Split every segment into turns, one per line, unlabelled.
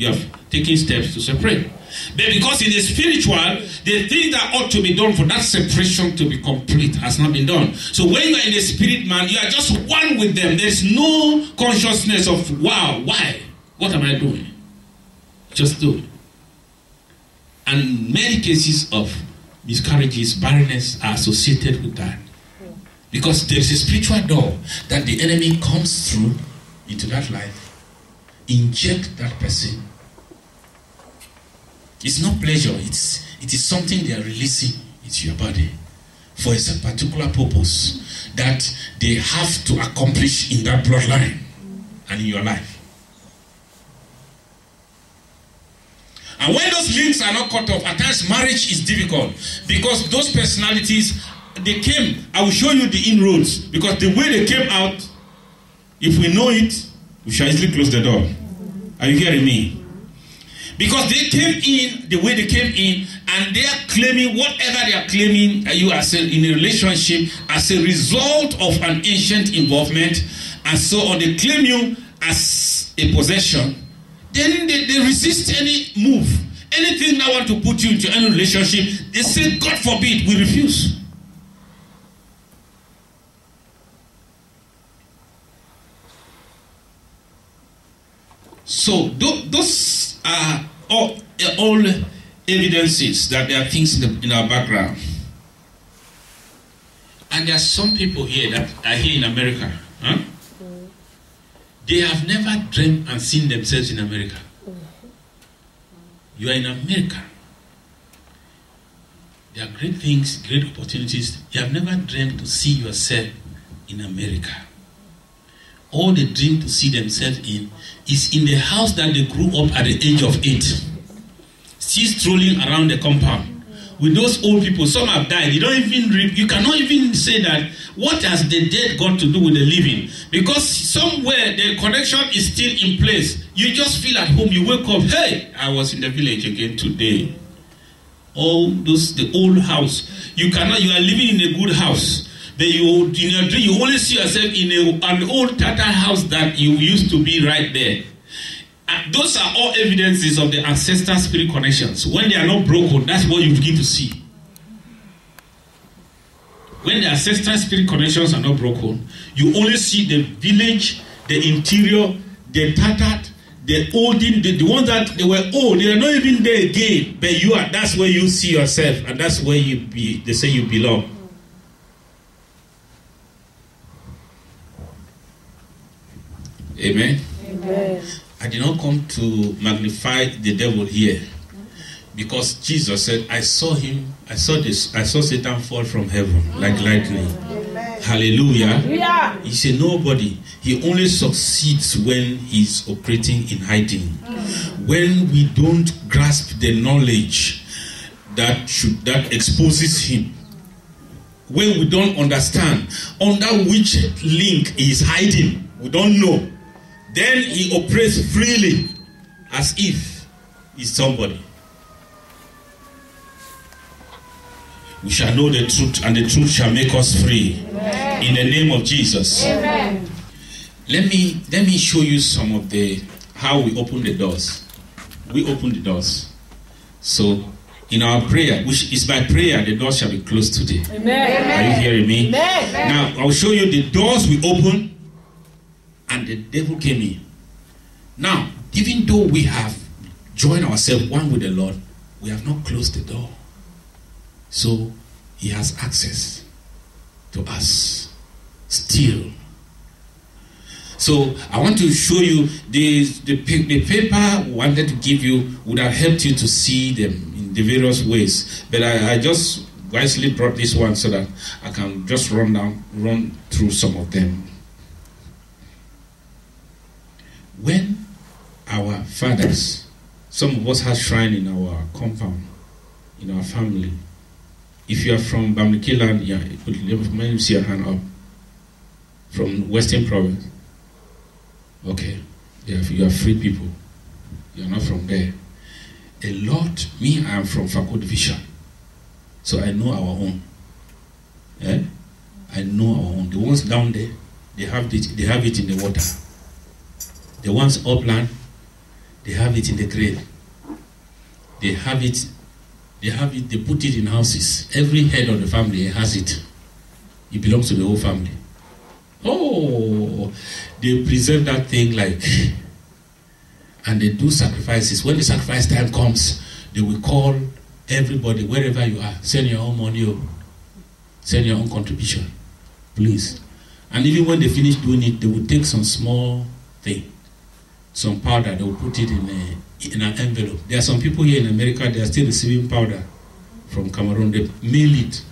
You have taken steps to separate. But because in the spiritual, the thing that ought to be done for that separation to be complete has not been done. So when you are in the spirit, man, you are just one with them. There's no consciousness of, wow, why? What am I doing? Just do it. And many cases of miscarriages, barrenness are associated with that. Because there is a spiritual door that the enemy comes through into that life, inject that person. It's not pleasure, it is something they are releasing into your body for a particular purpose that they have to accomplish in that bloodline and in your life. And when those links are not cut off, at times marriage is difficult because those personalities, they came. I will show you the inroads because the way they came out, if we know it, we shall easily close the door. Are you hearing me? Because they came in the way they came in, and they are claiming whatever they are claiming you as in a relationship as a result of an ancient involvement, and so on. They claim you as a possession. Then they resist any move. Anything that want to put you into any relationship, they say, God forbid, we refuse. So those are all evidences that there are things in our background. And there are some people here that are here in America. Huh? They have never dreamt and seen themselves in America. You are in America. There are great things, great opportunities. You have never dreamt to see yourself in America. All they dream to see themselves in is in the house that they grew up at the age of 8. Still strolling around the compound with those old people. Some have died. You cannot even say that. What has the dead got to do with the living? Because somewhere the connection is still in place. You just feel at home. You wake up, hey, I was in the village again today. The old house. You are living in a good house. But in your dream, you only see yourself in an old tattered house that you used to be right there. And those are all evidences of the ancestral spirit connections. When they are not broken, that's what you begin to see. When the ancestral spirit connections are not broken, you only see the village, the interior, the tattered, the olden, the ones that they were old. They are not even there again. But you are. That's where you see yourself, and that's where they say you belong. Amen. Amen. I did not come to magnify the devil here, because Jesus said, I saw Satan fall from heaven like lightning. Amen. Hallelujah. Yeah. He said nobody. He only succeeds when he's operating in hiding. When we don't grasp the knowledge that exposes him, when we don't understand under which link he is hiding, we don't know. Then he operates freely as if he's somebody. We shall know the truth, and the truth shall make us free. Amen. In the name of Jesus. Amen. Let me show you some of how we open the doors. We open the doors. So in our prayer, which is by prayer, the doors shall be closed today. Amen. Are you hearing me? Amen. Now I'll show you the doors we open. And the devil came in. Now, even though we have joined ourselves one with the Lord, we have not closed the door. So, he has access to us still. So, I want to show you the paper I wanted to give you would have helped you to see them in the various ways. But I just wisely brought this one so that I can just run through some of them. When our fathers, some of us have shrine in our compound, in our family. If you are from Bamlikiland, let me see your hand up. From Western Province. Okay. You are free people. You are not from there. I am from Fako Division. So I know our own. I know our own. The ones down there, they have it in the water. The ones upland, They have it in the grave. They have it, they put it in houses. Every head of the family has it. It belongs to the whole family. Oh, they preserve that thing like, and they do sacrifices. When the sacrifice time comes, they will call everybody, wherever you are, send your own money, send your own contribution, please. And even when they finish doing it, they will take some small thing, some powder, they will put it in an envelope. There are some people here in America, they are still receiving powder from Cameroon. They mail it.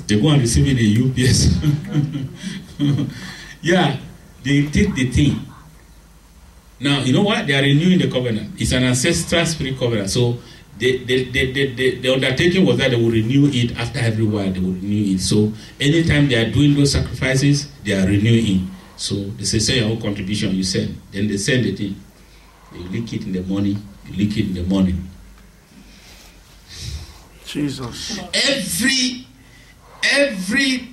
They go and receive it in UPS. Yeah, they take the thing. Now, you know what? They are renewing the covenant. It's an ancestral spirit covenant. So the undertaking was that they will renew it after every while. They will renew it. So anytime they are doing those sacrifices, they are renewing. So they say, send your own contribution, you send. Then they send it in. You leak it in the morning. You leak it in the morning.
Jesus.
Every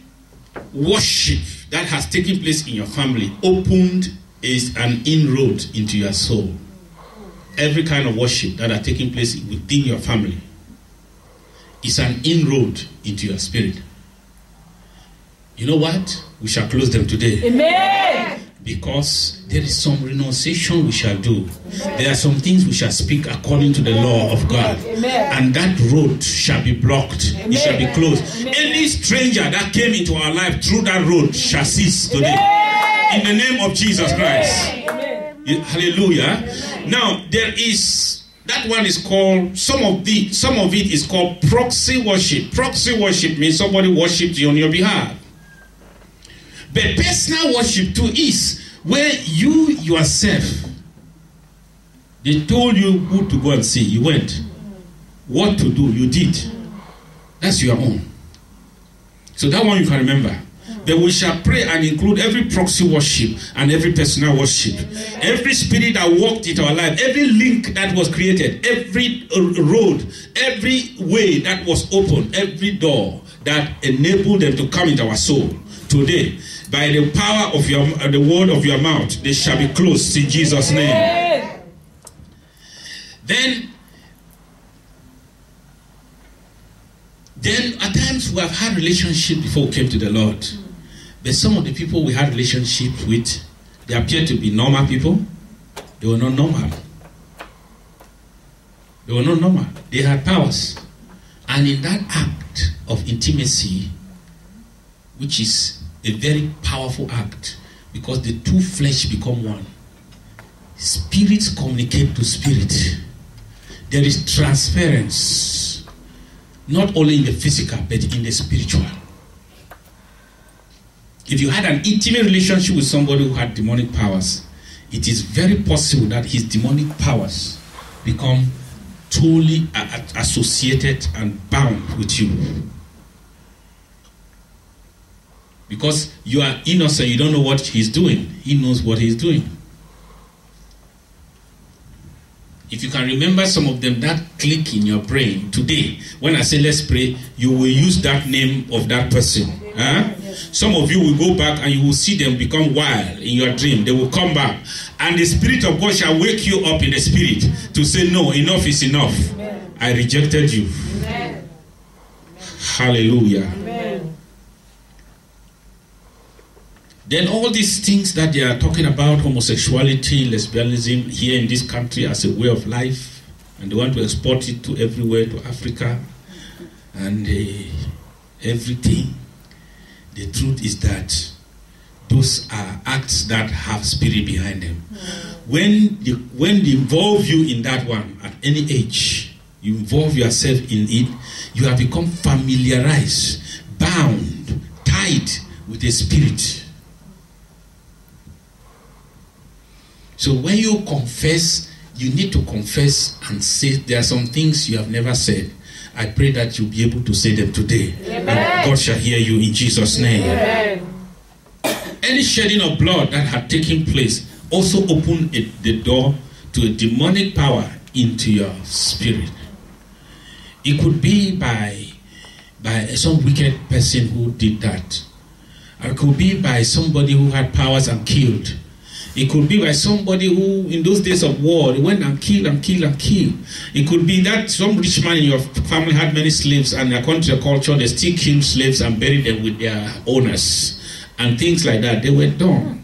worship that has taken place in your family opened is an inroad into your soul. Every kind of worship that are taking place within your family is an inroad into your spirit. You know what? We shall close them today.
Amen.
Because there is some renunciation we shall do. There are some things we shall speak according to the law of God. And that road shall be blocked. It shall be closed. Any stranger that came into our life through that road shall cease today. In the name of Jesus Christ. Hallelujah. Now, there is, that one is called, some of it is called proxy worship. Proxy worship means somebody worships you on your behalf. But personal worship too is where you yourself, they told you who to go and see, you went. What to do, you did. That's your own. So that one you can remember. But we shall pray and include every proxy worship and every personal worship. Every spirit that walked into our life, every link that was created, every road, every way that was opened, every door that enabled them to come into our soul. Today, by the power of the word of your mouth, they shall be closed in Jesus' name. Then at times we have had relationship before we came to the Lord. But some of the people we had relationship with, they appeared to be normal people. They were not normal. They were not normal. They had powers. And in that act of intimacy, which is a very powerful act, because the two flesh become one. Spirits communicate to spirit. There is transference, not only in the physical, but in the spiritual. If you had an intimate relationship with somebody who had demonic powers, it is very possible that his demonic powers become totally associated and bound with you. Because you are innocent, you don't know what he's doing. He knows what he's doing. If you can remember some of them that click in your brain today, when I say let's pray, you will use that name of that person. Huh? Some of you will go back and you will see them become wild in your dream. They will come back. And the Spirit of God shall wake you up in the Spirit to say, no, enough is enough. Amen. I rejected you. Amen. Hallelujah. Amen. Then all these things that they are talking about, homosexuality, lesbianism, here in this country as a way of life, and they want to export it to everywhere, to Africa, and everything. The truth is that those are acts that have spirit behind them. When they involve you in that one, at any age, you involve yourself in it, you have become familiarized, bound, tied with the spirit. So when you confess, you need to confess and say there are some things you have never said. I pray that you'll be able to say them today. Amen. And God shall hear you in Jesus' name. Amen. Any shedding of blood that had taken place also opened the door to a demonic power into your spirit. It could be by some wicked person who did that. Or it could be by somebody who had powers and killed. It could be by somebody who, in those days of war, they went and killed and killed and killed. It could be that some rich man in your family had many slaves, and according to the culture, they still killed slaves and buried them with their owners. And things like that. They were done.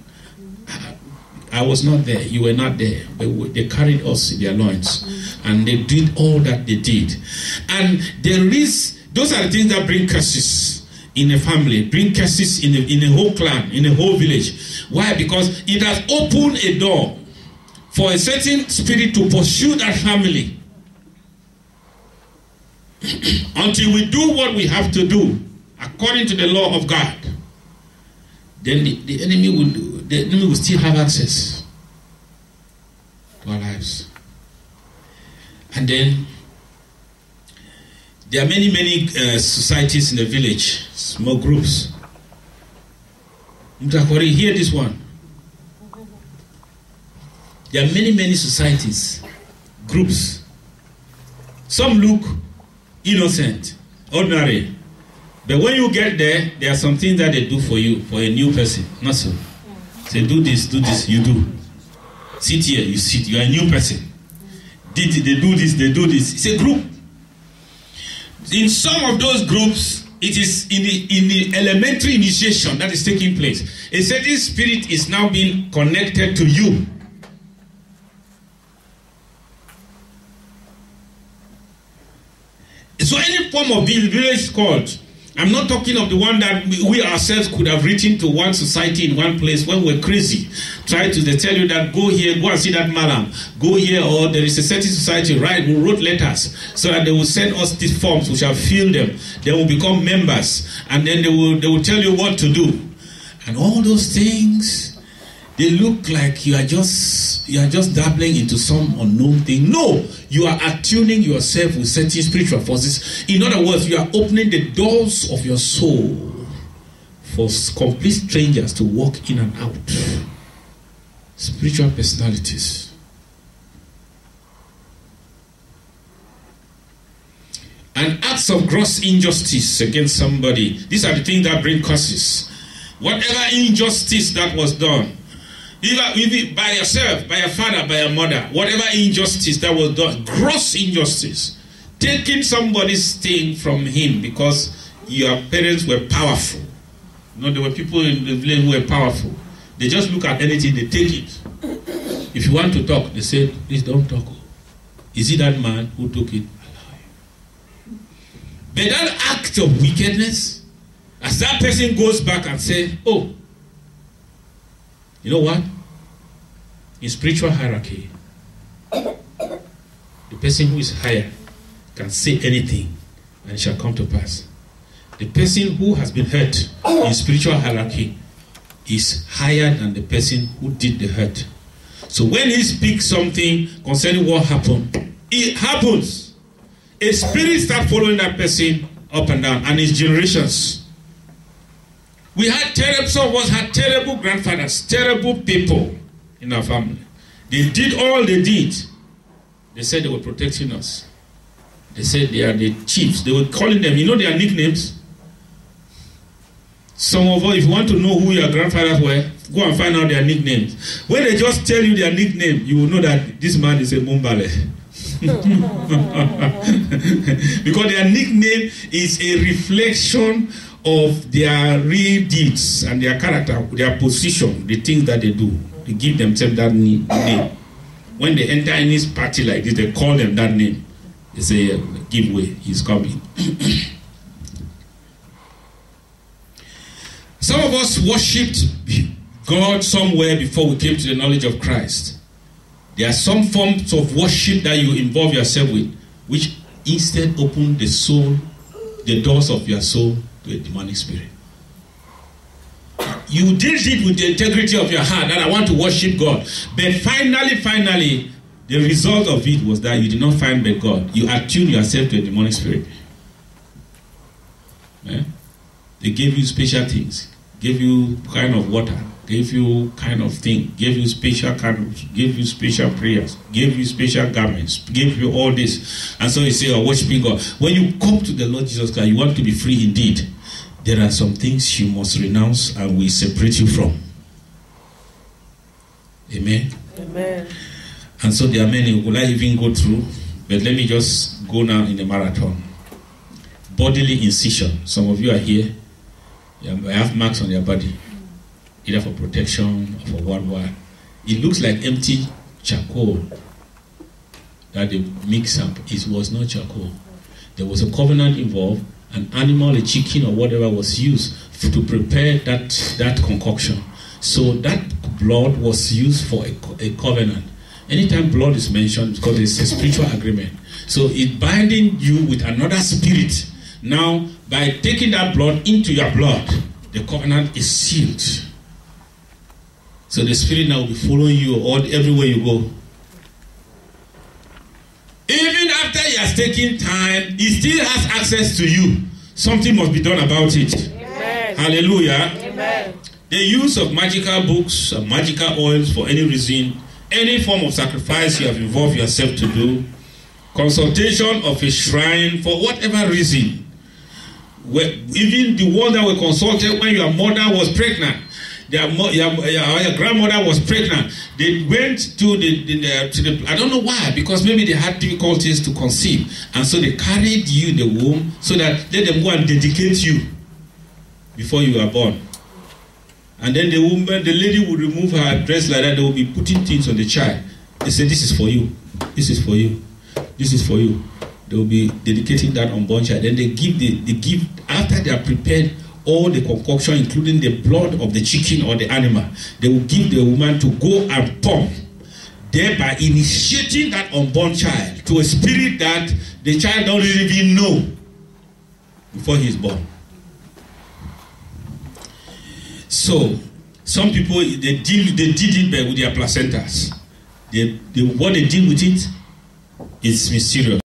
I was not there. You were not there. But they carried us in their loins. And they did all that they did. And those are the things that bring curses in a family, bring curses in a whole clan, in a whole village. Why? Because it has opened a door for a certain spirit to pursue that family until we do what we have to do according to the law of God. Then the enemy will still have access to our lives. And then there are many societies in the village, small groups. Mtakori, hear this one. There are many societies, groups. Some look innocent, ordinary. But when you get there, there are some things that they do for you, for a new person. Not so. Say, do this, you do. Sit here, you sit. You are a new person. They do this, they do this. It's a group. In some of those groups, it is in the elementary initiation that is taking place. A certain spirit is now being connected to you. So any form of village cult, I'm not talking of the one that we ourselves could have written to one society in one place when we're crazy. They tell you that go here, go and see that malam, go here, or there is a certain society, right? We wrote letters so that they will send us these forms, we shall fill them. They will become members, and then they will tell you what to do. And all those things, they look like you are just dabbling into some unknown thing. No, you are attuning yourself with certain spiritual forces. In other words, you are opening the doors of your soul for complete strangers to walk in and out. Spiritual personalities. And acts of gross injustice against somebody. These are the things that bring curses. Whatever injustice that was done, either by yourself, by your father, by your mother, whatever injustice that was done, gross injustice, taking somebody's thing from him because your parents were powerful. You know, there were people in the village who were powerful. They just look at anything, they take it. If you want to talk, they say, please don't talk. Is it that man who took it? Allow you. But that act of wickedness, as that person goes back and says, oh, you know what? In spiritual hierarchy, the person who is higher can say anything and it shall come to pass. The person who has been hurt in spiritual hierarchy is higher than the person who did the hurt. So when he speaks something concerning what happened, it happens. A spirit starts following that person up and down, and his generations. Some of us had terrible grandfathers, terrible people in our family. They did all they did. They said they were protecting us. They said they are the chiefs. They were calling them, you know their nicknames? Some of us, if you want to know who your grandfathers were, go and find out their nicknames. When they just tell you their nickname, you will know that this man is a Mumbale. Because their nickname is a reflection of their real deeds and their character, their position, the things that they do. They give themselves that name. When they enter any party like this, they call them that name. They say, give way, he's coming. Some of us worshipped God somewhere before we came to the knowledge of Christ. There are some forms of worship that you involve yourself with, which instead open the soul, the doors of your soul to a demonic spirit. You did it with the integrity of your heart that I want to worship God. But finally, the result of it was that you did not find but God. You attuned yourself to a demonic spirit. Yeah? They gave you special things, gave you kind of water, gave you kind of thing, gave you special candles, gave you special prayers, gave you special garments, gave you all this. And so you say, oh, worshiping God. When you come to the Lord Jesus Christ, you want to be free indeed. There are some things you must renounce and we separate you from. Amen.
Amen.
And so there are many. Will I even go through? But let me just go now in the marathon. Bodily incision. Some of you are here. You have marks on your body, either for protection or for what. It looks like empty charcoal that they mix up. It was not charcoal. There was a covenant involved. An animal, a chicken, or whatever was used to prepare that concoction. So that blood was used for a covenant. Anytime blood is mentioned, because it's a spiritual agreement. So it binding you with another spirit. Now, by taking that blood into your blood, the covenant is sealed. So the spirit now will be following you everywhere you go. Even after he has taken time, he still has access to you. Something must be done about it.
Amen.
Hallelujah.
Amen.
The use of magical books and magical oils for any reason, any form of sacrifice you have involved yourself to do, consultation of a shrine for whatever reason, even the one that were consulted when your mother was pregnant, your grandmother was pregnant, they went to the I don't know why, because maybe they had difficulties to conceive, and so they carried you in the womb so that let them go and dedicate you before you were born. And then the lady would remove her dress like that. They will be putting things on the child. They say, this is for you. This is for you. This is for you. They will be dedicating that unborn child. Then they give after they are prepared all the concoction, including the blood of the chicken or the animal. They will give the woman to go and pump, thereby initiating that unborn child to a spirit that the child doesn't even know before he is born. So, some people, they did it with their placentas. What they deal with it is mysterious.